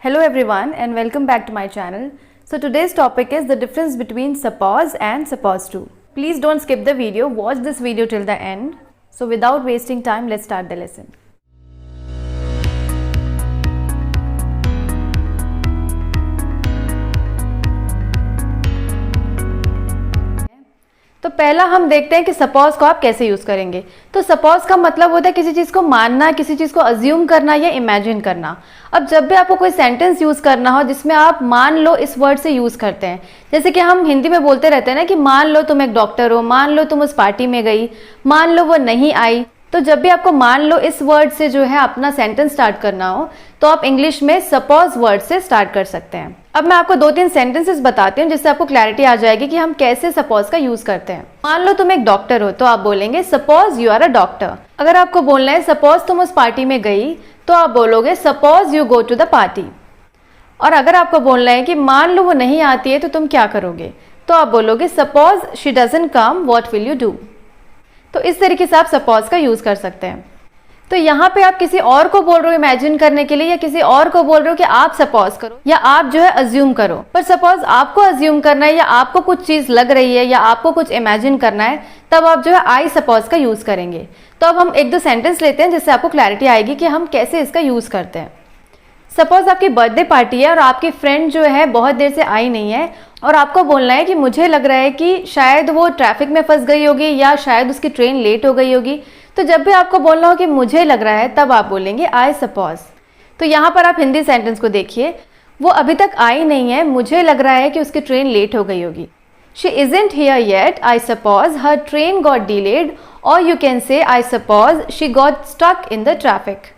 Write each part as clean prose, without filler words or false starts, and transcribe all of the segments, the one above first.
Hello everyone and welcome back to my channel. So today's topic is the difference between suppose and suppose to. Please don't skip the video, watch this video till the end. So without wasting time, let's start the lesson. तो पहला हम देखते हैं कि suppose को आप कैसे use करेंगे। तो सपोज का मतलब होता है किसी चीज को मानना, किसी चीज को अज्यूम करना या इमेजिन करना। अब जब भी आपको कोई सेंटेंस यूज करना हो जिसमें आप मान लो इस वर्ड से यूज करते हैं, जैसे कि हम हिंदी में बोलते रहते हैं ना कि मान लो तुम एक डॉक्टर हो, मान लो तुम उस पार्टी में गई, मान लो वो नहीं आई। तो जब भी आपको मान लो इस वर्ड से जो है अपना सेंटेंस स्टार्ट करना हो तो आप इंग्लिश में सपोज वर्ड से स्टार्ट कर सकते हैं। अब मैं आपको 2-3 सेंटेंसेस बताती हूँ जिससे आपको क्लैरिटी आ जाएगी कि हम कैसे सपोज का यूज करते हैं। मान लो तुम एक डॉक्टर हो तो आप बोलेंगे suppose you are a doctor. अगर आपको बोलना है सपोज तुम उस पार्टी में गई तो आप बोलोगे suppose you go to the party. और अगर आपको बोलना है कि मान लो वो नहीं आती है तो तुम क्या करोगे, तो आप बोलोगे suppose she doesn't come what will you do. तो इस तरीके से आप सपोज का यूज कर सकते हैं। तो यहाँ पे आप किसी और को बोल रहे हो इमेजिन करने के लिए या किसी और को बोल रहे हो कि आप सपोज करो या आप जो है अज्यूम करो। पर सपोज आपको अज्यूम करना है या आपको कुछ चीज लग रही है या आपको कुछ इमेजिन करना है, तब आप जो है आई सपोज का यूज करेंगे। तो अब हम 1-2 सेंटेंस लेते हैं जिससे आपको क्लैरिटी आएगी कि हम कैसे इसका यूज करते हैं। सपोज आपकी बर्थडे पार्टी है और आपकी फ्रेंड जो है बहुत देर से आई नहीं है और आपको बोलना है कि मुझे लग रहा है कि शायद वो ट्रैफिक में फंस गई होगी या शायद उसकी ट्रेन लेट हो गई होगी। तो जब भी आपको बोलना हो कि मुझे लग रहा है तब आप बोलेंगे आई सपोज। तो यहाँ पर आप हिंदी सेंटेंस को देखिए, वो अभी तक आई नहीं है, मुझे लग रहा है कि उसकी ट्रेन लेट हो गई होगी। She isn't here yet, I suppose her train got delayed, और you can say I suppose she got stuck in the traffic.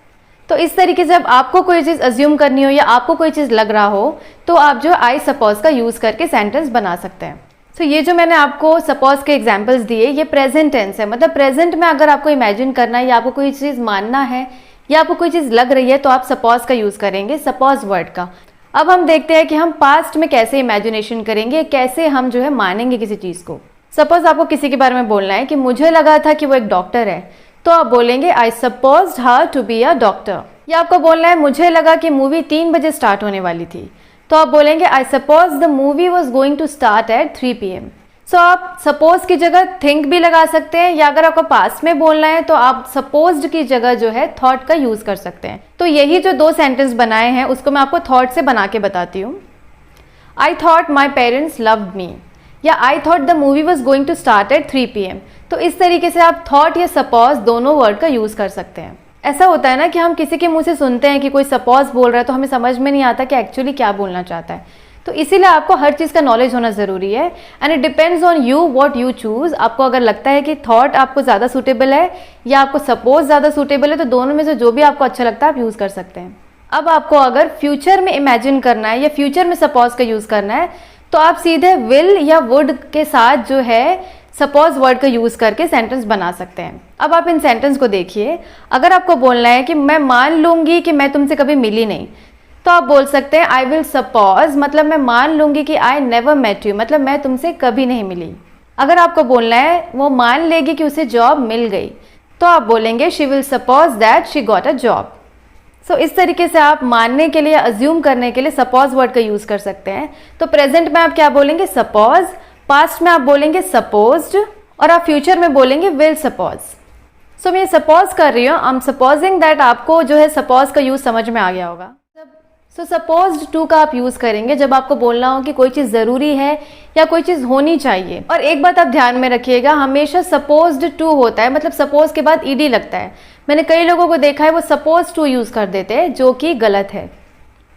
तो इस तरीके से जब आपको कोई चीज़ अज्यूम करनी हो या आपको कोई चीज़ लग रहा हो तो आप जो आई सपोज का यूज़ करके सेंटेंस बना सकते हैं। तो ये जो मैंने आपको सपोज के एग्जांपल्स दिए ये प्रेजेंट टेंस है, मतलब प्रेजेंट में अगर आपको इमेजिन करना है या आपको कोई चीज़ मानना है या आपको कोई चीज़ लग रही है तो आप सपोज का यूज़ करेंगे, सपोज वर्ड का। अब हम देखते हैं कि हम पास्ट में कैसे इमेजिनेशन करेंगे, कैसे हम जो है मानेंगे किसी चीज़ को। सपोज आपको किसी के बारे में बोलना है कि मुझे लगा था कि वो एक डॉक्टर है, तो आप बोलेंगे I supposed her to be a doctor. या आपको बोलना है मुझे लगा कि मूवी 3 बजे स्टार्ट होने वाली थी, तो आप बोलेंगे I suppose the movie was going to start at 3 PM। So आप सपोज की जगह थिंक भी लगा सकते हैं या अगर आपको पास्ट में बोलना है तो आप सपोज्ड की जगह जो है थॉट का यूज कर सकते हैं। तो यही जो 2 सेंटेंस बनाए हैं उसको मैं आपको थॉट से बना के बताती हूँ। I thought my parents loved me या I thought the movie was going to start at 3 PM। तो इस तरीके से आप थॉट या सपोज दोनों वर्ड का यूज कर सकते हैं। ऐसा होता है ना कि हम किसी के मुंह से सुनते हैं कि कोई सपोज बोल रहा है तो हमें समझ में नहीं आता कि एक्चुअली क्या बोलना चाहता है। तो इसीलिए आपको हर चीज़ का नॉलेज होना ज़रूरी है and it depends on you what you choose. आपको अगर लगता है कि थॉट आपको ज़्यादा सूटेबल है या आपको सपोज ज़्यादा सूटेबल है तो दोनों में से जो भी आपको अच्छा लगता है आप यूज़ कर सकते हैं। अब आपको अगर फ्यूचर में इमेजिन करना है या फ्यूचर में सपोज का यूज़ करना है तो आप सीधे विल या वुड के साथ जो है सपोज वर्ड का यूज करके सेंटेंस बना सकते हैं। अब आप इन सेंटेंस को देखिए। अगर आपको बोलना है कि मैं मान लूंगी कि मैं तुमसे कभी मिली नहीं, तो आप बोल सकते हैं आई विल सपोज, मतलब मैं मान लूंगी कि आई नेवर मेट यू, मतलब मैं तुमसे कभी नहीं मिली। अगर आपको बोलना है वो मान लेगी कि उसे जॉब मिल गई, तो आप बोलेंगे she will suppose that she got a job. So इस तरीके से आप मानने के लिए, अज्यूम करने के लिए सपोज वर्ड का यूज कर सकते हैं। तो प्रेजेंट में आप क्या बोलेंगे सपोज, पास्ट में आप बोलेंगे सपोज्ड और आप फ्यूचर में बोलेंगे विल सपोज। सो मैं सपोज कर रही हूँ, आई एम सपोजिंग दैट आपको जो है सपोज का यूज समझ में आ गया होगा। सो सपोज्ड टू का आप यूज करेंगे जब आपको बोलना हो कि कोई चीज़ ज़रूरी है या कोई चीज़ होनी चाहिए। और एक बात आप ध्यान में रखिएगा, हमेशा सपोज्ड टू होता है, मतलब सपोज के बाद ईडी लगता है। मैंने कई लोगों को देखा है वो सपोज टू यूज कर देते हैं जो कि गलत है।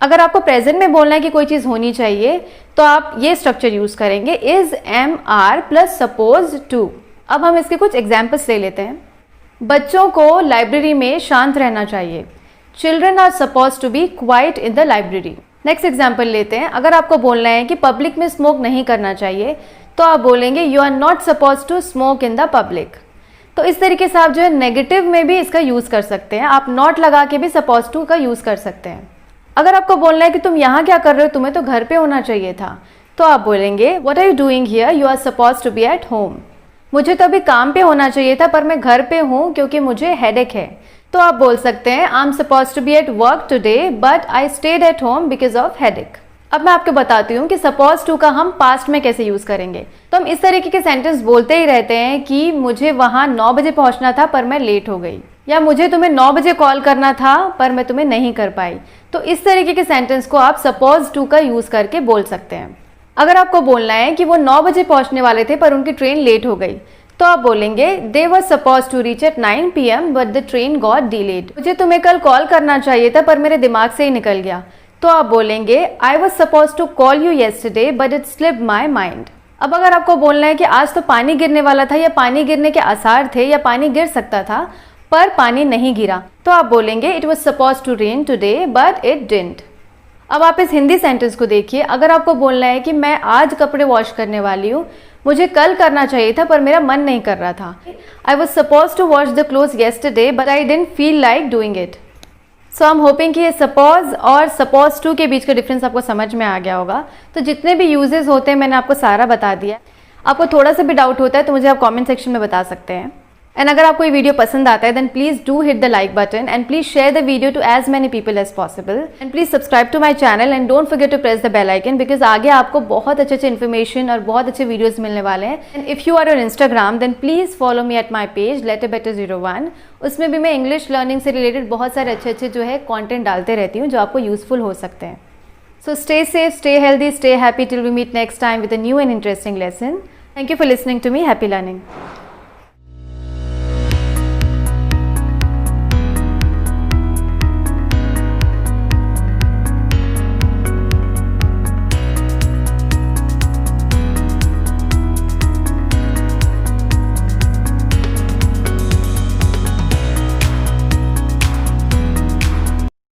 अगर आपको प्रेजेंट में बोलना है कि कोई चीज़ होनी चाहिए तो आप ये स्ट्रक्चर यूज करेंगे is am are plus suppose to. अब हम इसके कुछ एग्जाम्पल्स ले लेते हैं। बच्चों को लाइब्रेरी में शांत रहना चाहिए, children are suppose to be quiet in the library. Next example लेते हैं। अगर आपको बोलना है कि पब्लिक में स्मोक नहीं करना चाहिए तो आप बोलेंगे you are not suppose to smoke in the public. तो इस तरीके से आप जो है नेगेटिव में भी इसका यूज कर सकते हैं, आप नॉट लगा के भी सपोज टू का यूज कर सकते हैं। अगर आपको बोलना है कि तुम यहाँ क्या कर रहे हो, तुम्हें तो घर पे होना चाहिए था, तो आप बोलेंगे what are you doing here, you are suppose to be at home. मुझे तो अभी काम पे होना चाहिए था पर मैं घर पे हूँ क्योंकि मुझे हेडेक है। तो आप बोल सकते हैं I am suppose to be at work today but I stayed at home because of headache. अब मैं आपको बताती हूँ कि सपोज टू का हम पास्ट में कैसे यूज करेंगे। तो हम इस तरीके के सेंटेंस बोलते ही रहते हैं कि मुझे वहां 9 बजे पहुंचना था पर मैं लेट हो गई, या मुझे तुम्हें 9 बजे कॉल करना था पर मैं तुम्हें नहीं कर पाई। तो इस तरीके के सेंटेंस को आप सपोज टू का यूज करके बोल सकते हैं। अगर आपको बोलना है कि वो 9 बजे पहुंचने वाले थे पर उनकी ट्रेन लेट हो गई, तो आप बोलेंगे they were suppose to reach at 9 PM but the train got delayed. मुझे तुम्हें कल कॉल करना चाहिए था पर मेरे दिमाग से ही निकल गया, तो आप बोलेंगे I was suppose to call you yesterday but it slipped my mind. अब अगर आपको बोलना है कि आज तो पानी गिरने वाला था या पानी गिरने के आसार थे या पानी गिर सकता था पर पानी नहीं गिरा, तो आप बोलेंगे it was suppose to rain today but it didn't. अब आप इस हिंदी सेंटेंस को देखिए। अगर आपको बोलना है कि मैं आज कपड़े वॉश करने वाली हूँ, मुझे कल करना चाहिए था पर मेरा मन नहीं कर रहा था। I was suppose to wash the clothes yesterday but I didn't feel like doing it. So I am hoping कि ये सपोज और सपोज टू के बीच का डिफरेंस आपको समझ में आ गया होगा। तो जितने भी यूजेस होते हैं मैंने आपको सारा बता दिया। आपको थोड़ा सा भी डाउट होता है तो मुझे आप कमेंट सेक्शन में बता सकते हैं। एंड अगर आपको ये वीडियो पसंद आता है then please do hit the like button and please share the video to as many people as possible and please subscribe to my channel and don't forget to press the bell icon because आगे आपको बहुत अच्छे information और बहुत अच्छे videos मिलने वाले हैं। And if you are on Instagram then please follow me at my page letterbetter01। उसमें भी मैं इंग्लिश लर्निंग से रिलेटेड बहुत सारे अच्छे जो है कॉन्टेंट डालते रहती हूँ जो आपको यूजफुल हो सकते हैं। So stay safe, stay healthy, stay happy till we meet next time with a new and interesting lesson. Thank you for listening to me. Happy learning.